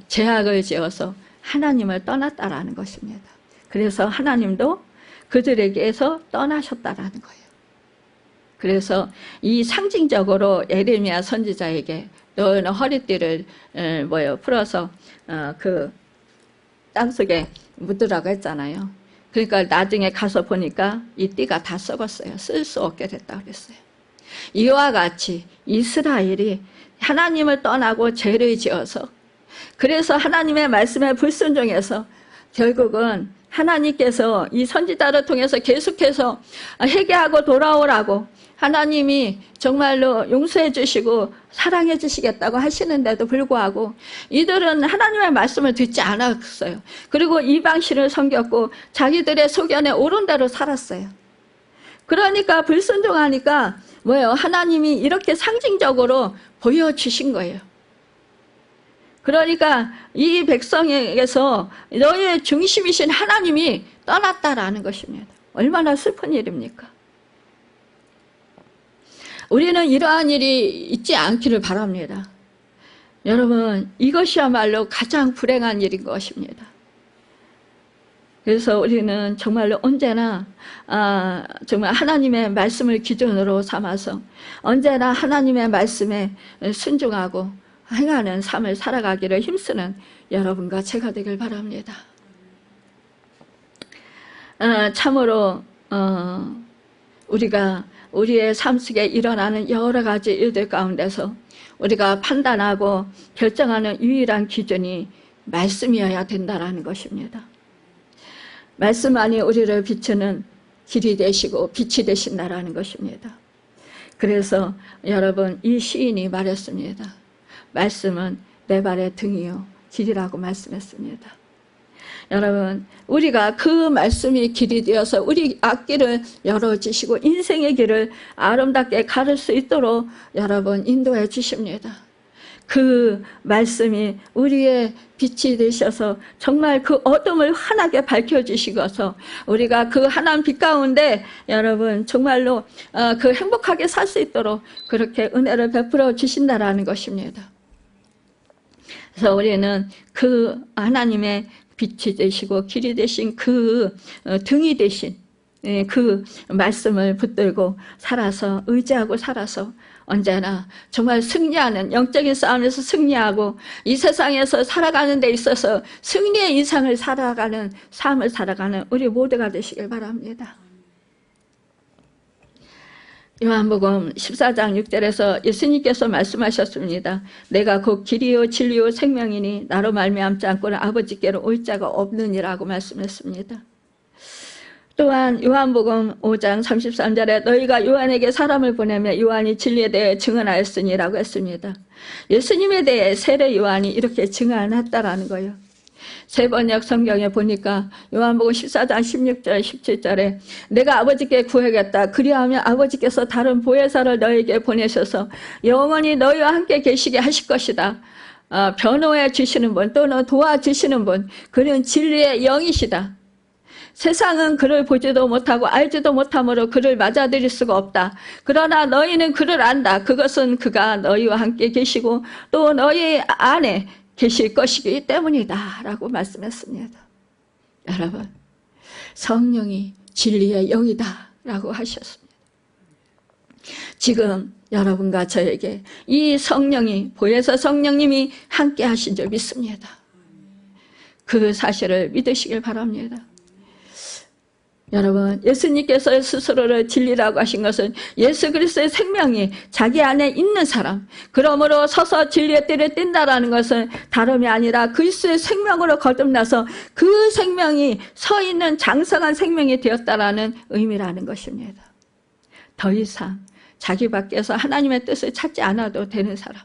죄악을 지어서 하나님을 떠났다라는 것입니다. 그래서 하나님도 그들에게서 떠나셨다라는 거예요. 그래서 이 상징적으로 예레미야 선지자에게 너는 허리띠를 풀어서 그 땅속에 묻으라고 했잖아요. 그러니까 나중에 가서 보니까 이 띠가 다 썩었어요. 쓸 수 없게 됐다고 그랬어요. 이와 같이 이스라엘이 하나님을 떠나고 죄를 지어서, 그래서 하나님의 말씀에 불순종해서 결국은 하나님께서 이 선지자를 통해서 계속해서 회개하고 돌아오라고 하나님이 정말로 용서해 주시고 사랑해 주시겠다고 하시는데도 불구하고 이들은 하나님의 말씀을 듣지 않았어요. 그리고 이방신을 섬겼고 자기들의 소견에 옳은 대로 살았어요. 그러니까 불순종하니까 뭐예요? 하나님이 이렇게 상징적으로 보여주신 거예요. 그러니까 이 백성에게서 너의 중심이신 하나님이 떠났다라는 것입니다. 얼마나 슬픈 일입니까? 우리는 이러한 일이 있지 않기를 바랍니다. 여러분, 이것이야말로 가장 불행한 일인 것입니다. 그래서 우리는 정말로 언제나 정말 하나님의 말씀을 기준으로 삼아서 언제나 하나님의 말씀에 순종하고 행하는 삶을 살아가기를 힘쓰는 여러분과 제가 되길 바랍니다. 참으로 우리가 우리의 삶 속에 일어나는 여러 가지 일들 가운데서 우리가 판단하고 결정하는 유일한 기준이 말씀이어야 된다는 것입니다. 말씀만이 우리를 비추는 길이 되시고 빛이 되신다라는 것입니다. 그래서 여러분, 이 시인이 말했습니다. 말씀은 내 발의 등이요 길이라고 말씀했습니다. 여러분, 우리가 그 말씀이 길이 되어서 우리 앞길을 열어주시고 인생의 길을 아름답게 가를 수 있도록 여러분 인도해 주십니다. 그 말씀이 우리의 빛이 되셔서 정말 그 어둠을 환하게 밝혀주시고서 우리가 그 환한 빛 가운데 여러분 정말로 그 행복하게 살 수 있도록 그렇게 은혜를 베풀어 주신다라는 것입니다. 그래서 우리는 그 하나님의 빛이 되시고 길이 되신 그 등이 되신 그 말씀을 붙들고 살아서 의지하고 살아서 언제나 정말 승리하는 영적인 싸움에서 승리하고 이 세상에서 살아가는 데 있어서 승리의 이상을 살아가는 삶을 살아가는 우리 모두가 되시길 바랍니다. 요한복음 14장 6절에서 예수님께서 말씀하셨습니다. 내가 곧 길이요 진리요 생명이니 나로 말미암지 않고는 아버지께로 올 자가 없느니라고 말씀했습니다. 또한 요한복음 5장 33절에 너희가 요한에게 사람을 보내며 요한이 진리에 대해 증언하였으니라고 했습니다. 예수님에 대해 세례 요한이 이렇게 증언했다라는 거예요. 세번역 성경에 보니까 요한복음 14장 16절 17절에 내가 아버지께 구하겠다 그리하면 아버지께서 다른 보혜사를 너에게 보내셔서 영원히 너희와 함께 계시게 하실 것이다. 변호해 주시는 분 또는 도와주시는 분 그는 진리의 영이시다. 세상은 그를 보지도 못하고 알지도 못하므로 그를 맞아들일 수가 없다. 그러나 너희는 그를 안다. 그것은 그가 너희와 함께 계시고 또 너희 안에 계실 것이기 때문이다 라고 말씀했습니다. 여러분, 성령이 진리의 영이다 라고 하셨습니다. 지금 여러분과 저에게 이 성령이, 보혜사 성령님이 함께 하신 줄 믿습니다. 그 사실을 믿으시길 바랍니다. 여러분, 예수님께서 스스로를 진리라고 하신 것은 예수 그리스도의 생명이 자기 안에 있는 사람, 그러므로 서서 진리의 띠를 띈다라는 것은 다름이 아니라 그리스도의 생명으로 거듭나서 그 생명이 서 있는 장성한 생명이 되었다라는 의미라는 것입니다. 더 이상 자기 밖에서 하나님의 뜻을 찾지 않아도 되는 사람,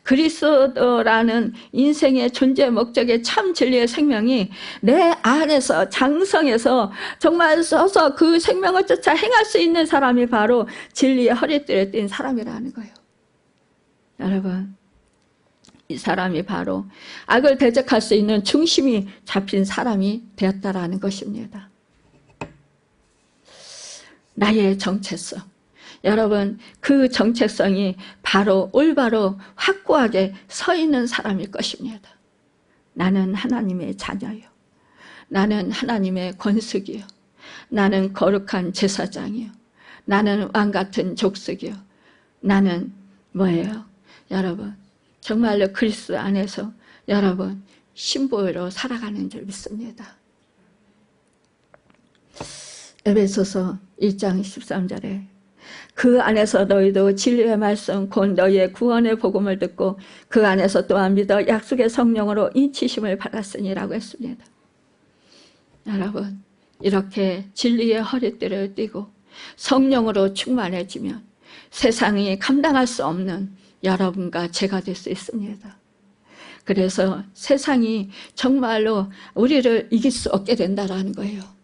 그리스도라는 인생의 존재 목적의 참 진리의 생명이 내 안에서 장성해서 정말 서서 그 생명을 쫓아 행할 수 있는 사람이 바로 진리의 허리띠를 띈 사람이라는 거예요. 여러분, 이 사람이 바로 악을 대적할 수 있는 중심이 잡힌 사람이 되었다라는 것입니다. 나의 정체성, 여러분, 그 정체성이 바로 올바로 확고하게 서 있는 사람일 것입니다. 나는 하나님의 자녀요. 나는 하나님의 권속이요. 나는 거룩한 제사장이요. 나는 왕같은 족속이요. 나는 뭐예요? 여러분, 정말로 그리스도 안에서 여러분 신부로 살아가는 줄 믿습니다. 에베소서 1장 13절에 그 안에서 너희도 진리의 말씀 곧 너희의 구원의 복음을 듣고 그 안에서 또한 믿어 약속의 성령으로 인치심을 받았으니라고 했습니다. 여러분, 이렇게 진리의 허리띠를 띠고 성령으로 충만해지면 세상이 감당할 수 없는 여러분과 제가 될 수 있습니다. 그래서 세상이 정말로 우리를 이길 수 없게 된다는 거예요.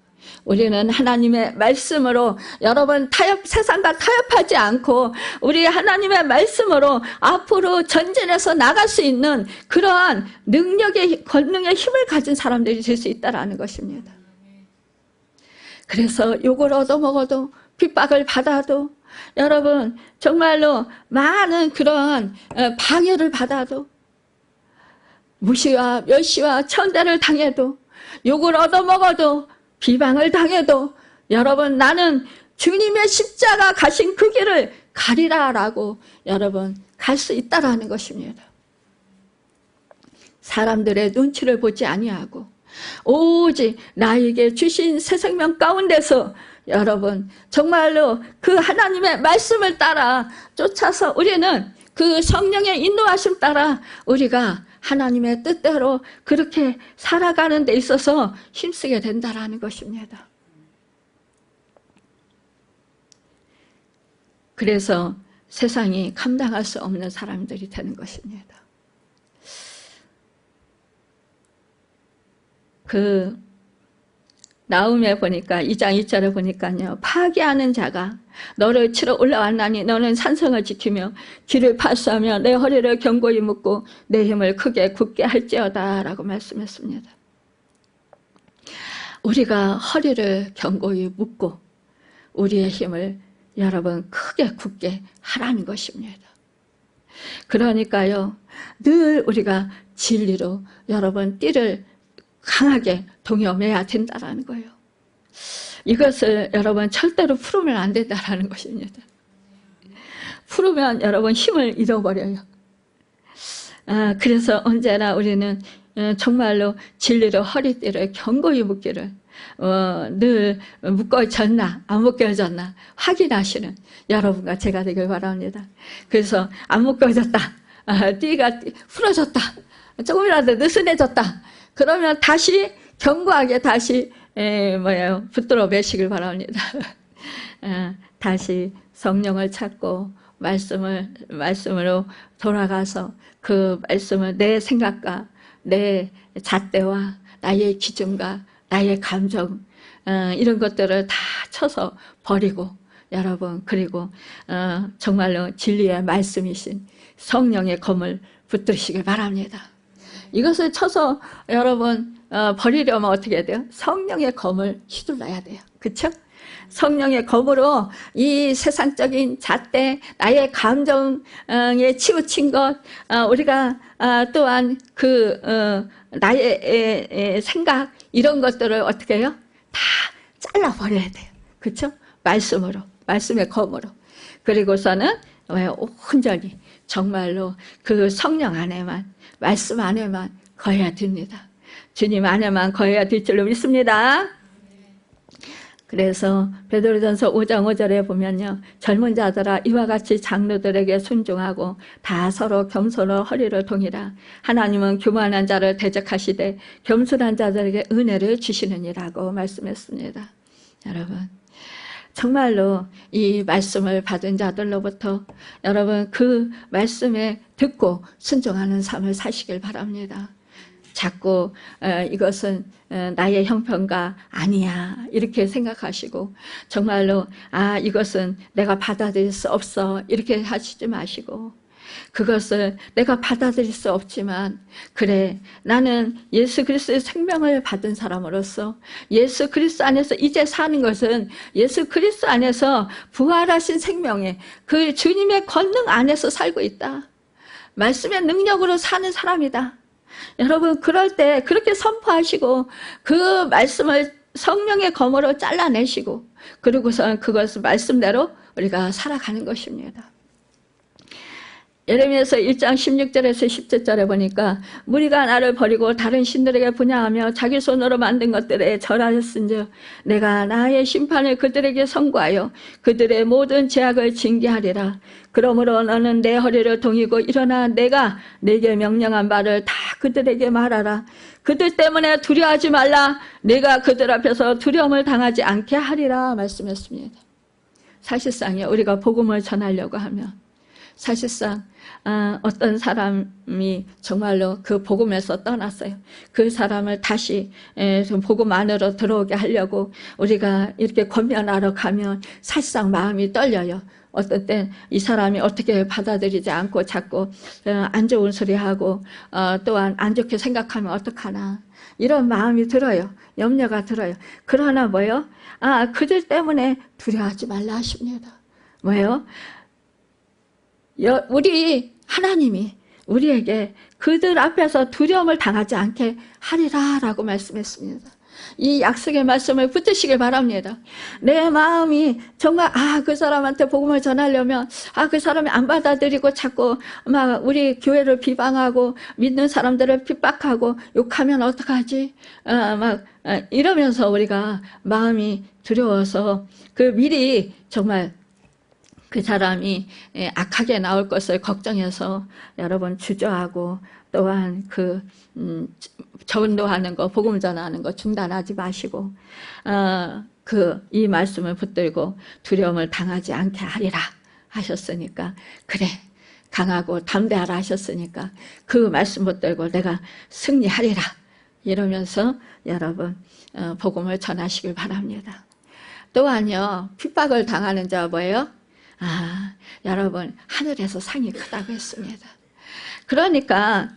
우리는 하나님의 말씀으로 여러분 세상과 타협하지 않고 우리 하나님의 말씀으로 앞으로 전진해서 나갈 수 있는 그러한 능력의 권능의 힘을 가진 사람들이 될 수 있다는 것입니다. 그래서 욕을 얻어먹어도 핍박을 받아도 여러분 정말로 많은 그러한 방해를 받아도 무시와 멸시와 천대를 당해도 욕을 얻어먹어도 비방을 당해도 여러분 나는 주님의 십자가 가신 그 길을 가리라라고 여러분 갈 수 있다라는 것입니다. 사람들의 눈치를 보지 아니하고 오직 나에게 주신 새 생명 가운데서 여러분 정말로 그 하나님의 말씀을 따라 쫓아서 우리는 그 성령의 인도하심 따라 우리가 하나님의 뜻대로 그렇게 살아가는 데 있어서 힘쓰게 된다라는 것입니다. 그래서 세상이 감당할 수 없는 사람들이 되는 것입니다. 그 나음에 보니까 2장 2절에 보니까요. 파괴하는 자가 너를 치러 올라왔나니 너는 산성을 지키며 길을 파수하며 내 허리를 견고히 묶고 내 힘을 크게 굳게 할지어다 라고 말씀했습니다. 우리가 허리를 견고히 묶고 우리의 힘을 여러분 크게 굳게 하라는 것입니다. 그러니까요. 늘 우리가 진리로 여러분 띠를 강하게 동여매야 된다는 거예요. 이것을 여러분 절대로 풀으면 안 된다는 것입니다. 풀으면 여러분 힘을 잃어버려요. 그래서 언제나 우리는 정말로 진리로 허리띠를 견고히 묶기를 늘 묶어졌나 안 묶어졌나 확인하시는 여러분과 제가 되길 바랍니다. 그래서 안 묶어졌다, 띠가 풀어졌다, 조금이라도 느슨해졌다, 그러면 다시 견고하게 다시 붙들어 매시길 바랍니다. 다시 성령을 찾고 말씀으로 돌아가서 그 말씀을 내 생각과 내 잣대와 나의 기준과 나의 감정 이런 것들을 다 쳐서 버리고 여러분 그리고 정말로 진리의 말씀이신 성령의 검을 붙드시길 바랍니다. 이것을 쳐서 여러분 버리려면 어떻게 해야 돼요? 성령의 검을 휘둘러야 돼요. 그렇죠? 성령의 검으로 이 세상적인 잣대, 나의 감정에 치우친 것, 우리가 또한 나의 생각 이런 것들을 어떻게 해요? 다 잘라버려야 돼요. 그렇죠? 말씀으로, 말씀의 검으로. 그리고서는 온전히 정말로 그 성령 안에만, 말씀 안에만 거해야 됩니다. 주님 안에만 거해야 될 줄로 믿습니다. 그래서 베드로전서 5장 5절에 보면요, 젊은 자들아 이와 같이 장로들에게 순종하고 다 서로 겸손으로 허리를 동이라. 하나님은 교만한 자를 대적하시되 겸손한 자들에게 은혜를 주시느니라고 말씀했습니다. 여러분, 정말로 이 말씀을 받은 자들로부터 여러분 그 말씀에 듣고 순종하는 삶을 사시길 바랍니다. 자꾸 이것은 나의 형편가 아니야 이렇게 생각하시고, 정말로 이것은 내가 받아들일 수 없어 이렇게 하시지 마시고, 그것을 내가 받아들일 수 없지만 그래, 나는 예수 그리스도의 생명을 받은 사람으로서 예수 그리스도 안에서 이제 사는 것은 예수 그리스도 안에서 부활하신 생명의 그 주님의 권능 안에서 살고 있다, 말씀의 능력으로 사는 사람이다. 여러분, 그럴 때 그렇게 선포하시고 그 말씀을 성령의 검으로 잘라내시고, 그리고서 그것을 말씀대로 우리가 살아가는 것입니다. 예레미야서 1장 16절에서 17절에 보니까 무리가 나를 버리고 다른 신들에게 분향하며 자기 손으로 만든 것들에 절하였은즉 내가 나의 심판을 그들에게 선고하여 그들의 모든 죄악을 징계하리라. 그러므로 너는 내 허리를 동이고 일어나 내가 네게 명령한 바를 다 그들에게 말하라. 그들 때문에 두려워하지 말라. 내가 그들 앞에서 두려움을 당하지 않게 하리라 말씀했습니다. 사실상요, 우리가 복음을 전하려고 하면 사실상 어떤 사람이 정말로 그 복음에서 떠났어요. 그 사람을 다시 복음 안으로 들어오게 하려고 우리가 이렇게 권면하러 가면 사실상 마음이 떨려요. 어떤 땐 이 사람이 어떻게 받아들이지 않고 자꾸 안 좋은 소리 하고 또한 안 좋게 생각하면 어떡하나, 이런 마음이 들어요. 염려가 들어요. 그러나 뭐요? 그들 때문에 두려워하지 말라 하십니다. 뭐요? 우리 하나님이 우리에게 그들 앞에서 두려움을 당하지 않게 하리라 라고 말씀했습니다. 이 약속의 말씀을 붙드시길 바랍니다. 내 마음이 정말 그 사람한테 복음을 전하려면 그 사람이 안 받아들이고 자꾸 막 우리 교회를 비방하고 믿는 사람들을 핍박하고 욕하면 어떡하지? 이러면서 우리가 마음이 두려워서 미리 정말 그 사람이 악하게 나올 것을 걱정해서 여러분 주저하고, 또한 전도하는 거, 복음 전하는 거 중단하지 마시고 이 말씀을 붙들고 두려움을 당하지 않게 하리라 하셨으니까, 그래 강하고 담대하라 하셨으니까 그 말씀 붙들고 내가 승리하리라 이러면서 여러분 복음을 전하시길 바랍니다. 또한요, 핍박을 당하는 자 뭐예요? 여러분 하늘에서 상이 크다고 했습니다. 그러니까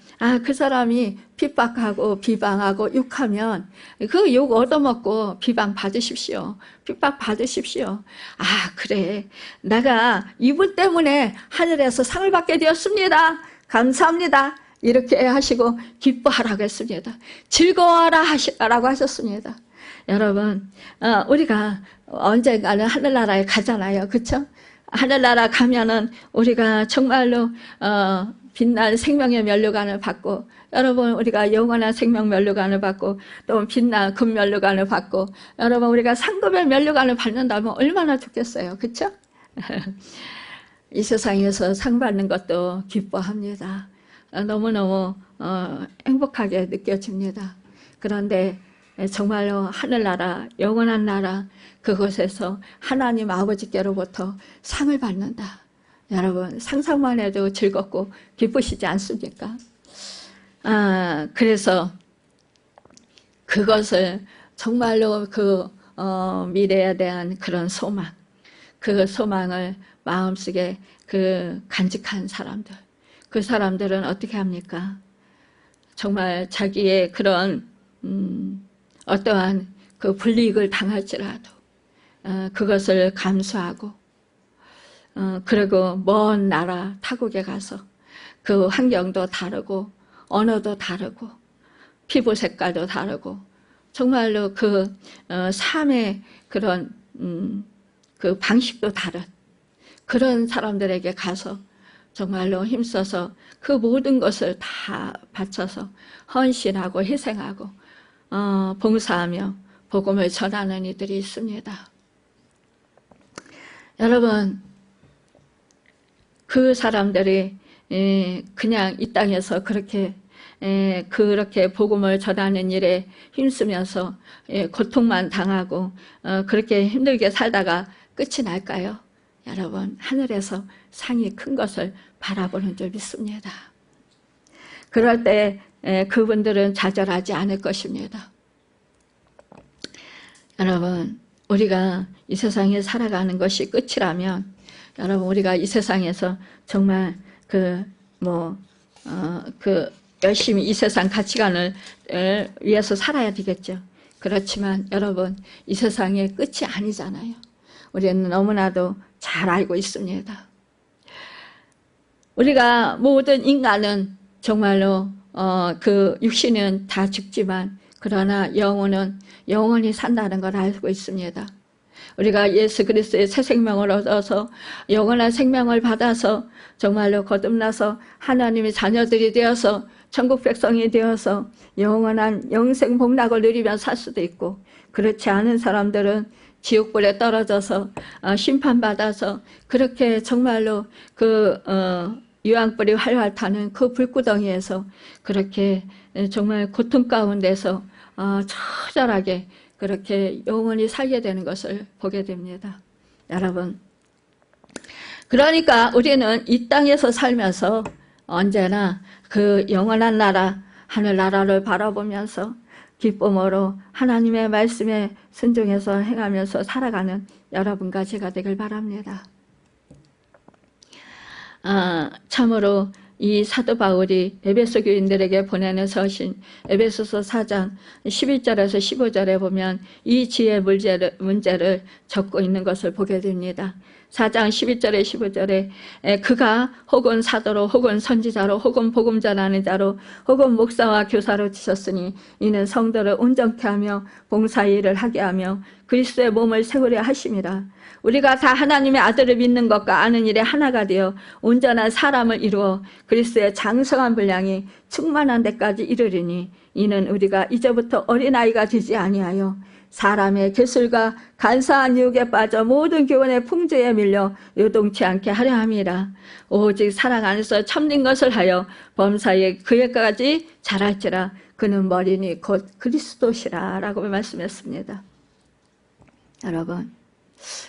그 사람이 핍박하고 비방하고 욕하면 그 욕 얻어먹고 비방 받으십시오. 핍박 받으십시오. 그래, 내가 이분 때문에 하늘에서 상을 받게 되었습니다. 감사합니다. 이렇게 하시고 기뻐하라고 했습니다. 즐거워하라 라고 하셨습니다. 여러분, 우리가 언젠가는 하늘나라에 가잖아요. 그렇죠? 하늘나라 가면은 우리가 정말로 빛날 생명의 면류관을 받고, 여러분 우리가 영원한 생명 면류관을 받고, 또 빛날 금 면류관을 받고, 여러분 우리가 상급의 면류관을 받는다면 얼마나 좋겠어요. 그렇죠? 이 세상에서 상 받는 것도 기뻐합니다. 너무너무 행복하게 느껴집니다. 그런데 정말로 하늘나라, 영원한 나라, 그곳에서 하나님 아버지께로부터 상을 받는다. 여러분 상상만 해도 즐겁고 기쁘시지 않습니까? 그래서 그것을 정말로 미래에 대한 그런 소망, 그 소망을 마음속에 간직한 사람들, 그 사람들은 어떻게 합니까? 정말 자기의 그런 어떠한 불이익을 당할지라도 그것을 감수하고, 그리고 먼 나라 타국에 가서 그 환경도 다르고 언어도 다르고 피부 색깔도 다르고 정말로 그 삶의 그런 그 방식도 다른 그런 사람들에게 가서 정말로 힘써서 그 모든 것을 다 바쳐서 헌신하고 희생하고 봉사하며 복음을 전하는 이들이 있습니다. 여러분, 그 사람들이 그냥 이 땅에서 그렇게 복음을 전하는 일에 힘쓰면서 고통만 당하고 그렇게 힘들게 살다가 끝이 날까요? 여러분, 하늘에서 상이 큰 것을 바라보는 줄 믿습니다. 그럴 때 그분들은 좌절하지 않을 것입니다. 여러분, 우리가 이 세상에 살아가는 것이 끝이라면 여러분, 우리가 이 세상에서 정말 열심히 이 세상 가치관을 위해서 살아야 되겠죠. 그렇지만 여러분, 이 세상의 끝이 아니잖아요. 우리는 너무나도 잘 알고 있습니다. 우리가 모든 인간은 정말로 그 육신은 다 죽지만 그러나 영혼은 영원히 산다는 걸 알고 있습니다. 우리가 예수 그리스도의 새 생명을 얻어서 영원한 생명을 받아서 정말로 거듭나서 하나님의 자녀들이 되어서 천국 백성이 되어서 영원한 영생 복락을 누리며 살 수도 있고, 그렇지 않은 사람들은 지옥불에 떨어져서 심판받아서 그렇게 정말로 그 유황불이 활활 타는 그 불구덩이에서 그렇게 정말 고통 가운데서 처절하게 그렇게 영원히 살게 되는 것을 보게 됩니다. 여러분, 그러니까 우리는 이 땅에서 살면서 언제나 그 영원한 나라, 하늘나라를 바라보면서 기쁨으로 하나님의 말씀에 순종해서 행하면서 살아가는 여러분과 제가 되길 바랍니다. 참으로 이 사도 바울이 에베소 교인들에게 보내는 서신 에베소서 4장 11절에서 15절에 보면 이 지혜 문제를 적고 있는 것을 보게 됩니다. 4장 11절에 15절에 그가 혹은 사도로 혹은 선지자로 혹은 복음 전하는 자로 혹은 목사와 교사로 지셨으니 이는 성도를 온전케 하며 봉사의 일을 하게 하며 그리스도의 몸을 세우려 하심이라. 우리가 다 하나님의 아들을 믿는 것과 아는 일에 하나가 되어 온전한 사람을 이루어 그리스도의 장성한 분량이 충만한 데까지 이르리니 이는 우리가 이제부터 어린아이가 되지 아니하여 사람의 기술과 간사한 유혹에 빠져 모든 교훈의 풍조에 밀려 요동치 않게 하려 함이라. 오직 사랑 안에서 참된 것을 하여 범사에 그에까지 자랄지라. 그는 머리니 곧 그리스도시라 라고 말씀했습니다. 여러분,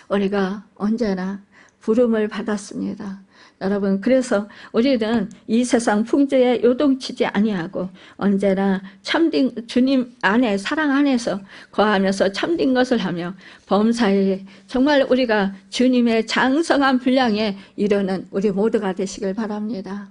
우리가 언제나 부름을 받았습니다. 여러분, 그래서 우리는 이 세상 풍조에 요동치지 아니하고 언제나 참된 주님 안에, 사랑 안에서 거하면서 참된 것을 하며 범사에 정말 우리가 주님의 장성한 분량에 이르는 우리 모두가 되시길 바랍니다.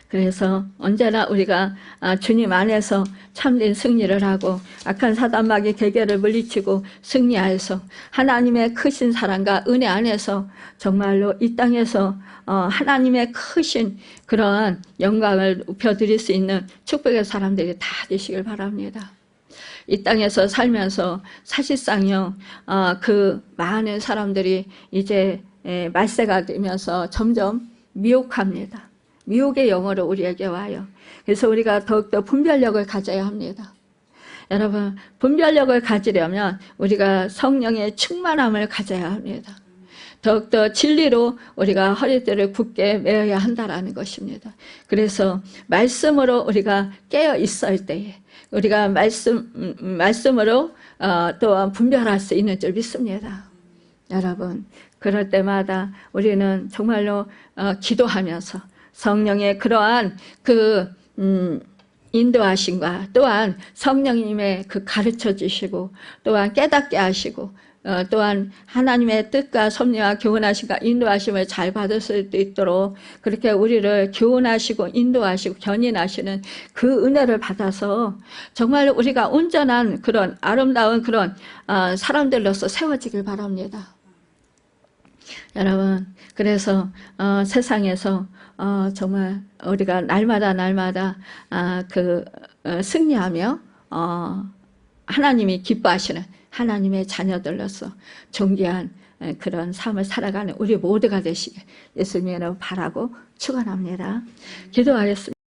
그래서 언제나 우리가 주님 안에서 참된 승리를 하고 악한 사단마귀 계계를 물리치고 승리하여서 하나님의 크신 사랑과 은혜 안에서 정말로 이 땅에서 하나님의 크신 그러한 영광을 입혀드릴 수 있는 축복의 사람들이 다 되시길 바랍니다. 이 땅에서 살면서 사실상요, 그 많은 사람들이 이제 말세가 되면서 점점 미혹합니다. 미혹의 영으로 우리에게 와요. 그래서 우리가 더욱더 분별력을 가져야 합니다. 여러분, 분별력을 가지려면 우리가 성령의 충만함을 가져야 합니다. 더욱더 진리로 우리가 허리띠를 굳게 메어야 한다는 것입니다. 그래서 말씀으로 우리가 깨어 있을 때에 우리가 말씀으로 또한 분별할 수 있는 줄 믿습니다. 여러분, 그럴 때마다 우리는 정말로 기도하면서 성령의 그러한 그 인도하심과 또한 성령님의 그 가르쳐 주시고 또한 깨닫게 하시고 또한 하나님의 뜻과 섭리와 교훈하심과 인도하심을 잘 받을 수 있도록 그렇게 우리를 교훈하시고 인도하시고 견인하시는 그 은혜를 받아서 정말 우리가 온전한 그런 아름다운 그런 사람들로서 세워지길 바랍니다. 여러분, 그래서 세상에서 정말 우리가 날마다 승리하며 하나님이 기뻐하시는 하나님의 자녀들로서 존귀한 그런 삶을 살아가는 우리 모두가 되시길 예수님의 이름으로 바라고 축원합니다. 기도하겠습니다.